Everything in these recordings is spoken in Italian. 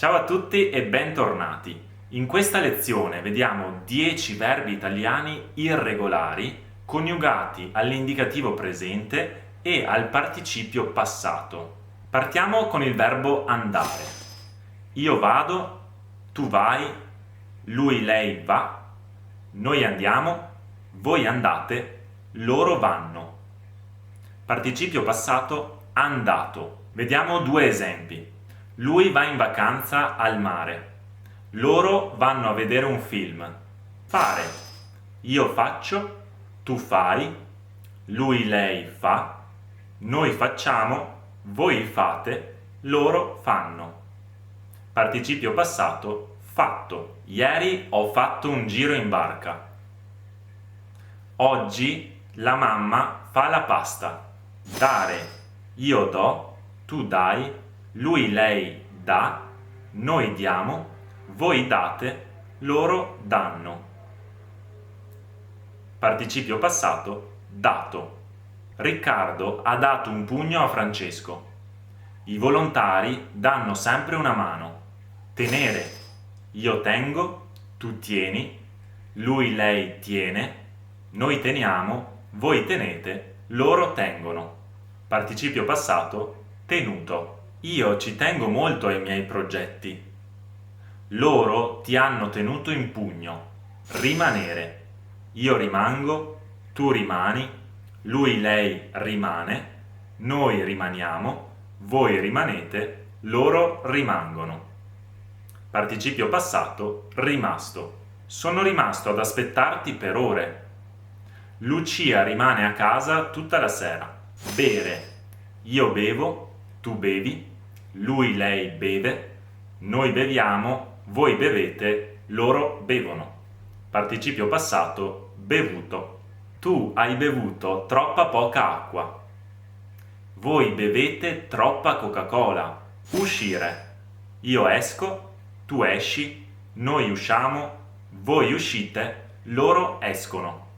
Ciao a tutti e bentornati. In questa lezione vediamo 10 verbi italiani irregolari coniugati all'indicativo presente e al participio passato. Partiamo con il verbo andare. Io vado, tu vai, lui, lei va, noi andiamo, voi andate, loro vanno. Participio passato andato. Vediamo due esempi. Lui va in vacanza al mare. Loro vanno a vedere un film. Fare. Io faccio, tu fai, lui, lei fa, noi facciamo, voi fate, loro fanno. Participio passato fatto. Ieri ho fatto un giro in barca. Oggi la mamma fa la pasta. Dare. Io do, tu dai, lui, lei dà, noi diamo, voi date, loro danno. Participio passato dato. Riccardo ha dato un pugno a Francesco. I volontari danno sempre una mano. Tenere. Io tengo, tu tieni, lui, lei tiene, noi teniamo, voi tenete, loro tengono. Participio passato tenuto. Io ci tengo molto ai miei progetti. Loro ti hanno tenuto in pugno. Rimanere. Io rimango, tu rimani, lui, lei rimane, noi rimaniamo, voi rimanete, loro rimangono. Participio passato rimasto. Sono rimasto ad aspettarti per ore. Lucia rimane a casa tutta la sera. Bere. Io bevo, tu bevi, lui, lei beve, noi beviamo, voi bevete, loro bevono. Participio passato bevuto. Tu hai bevuto troppa poca acqua. Voi bevete troppa Coca-Cola. Uscire. Io esco, tu esci, noi usciamo, voi uscite, loro escono.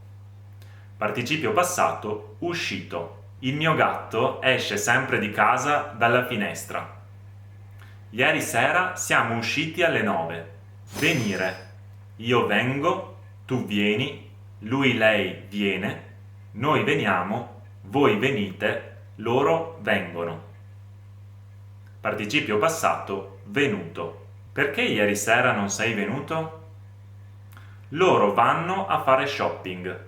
Participio passato uscito. Il mio gatto esce sempre di casa dalla finestra. Ieri sera siamo usciti alle 9. Venire. Io vengo, tu vieni, lui, lei viene, noi veniamo, voi venite, loro vengono. Participio passato venuto. Perché ieri sera non sei venuto? Loro vanno a fare shopping.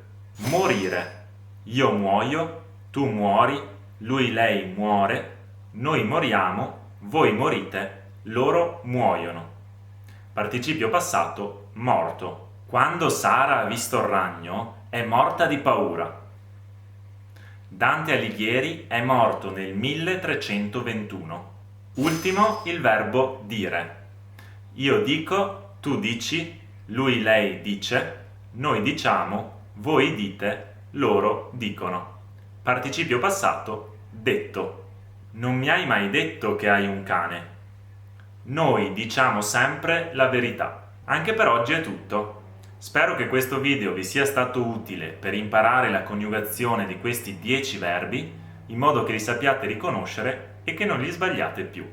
Morire. Io muoio, tu muori, lui, lei muore, noi moriamo, voi morite, loro muoiono. Participio passato morto. Quando Sara ha visto il ragno è morta di paura. Dante Alighieri è morto nel 1321. Ultimo il verbo dire. Io dico, tu dici, lui, lei dice, noi diciamo, voi dite, loro dicono. Participio passato detto. Non mi hai mai detto che hai un cane. Noi diciamo sempre la verità. Anche per oggi è tutto. Spero che questo video vi sia stato utile per imparare la coniugazione di questi 10 verbi in modo che li sappiate riconoscere e che non li sbagliate più.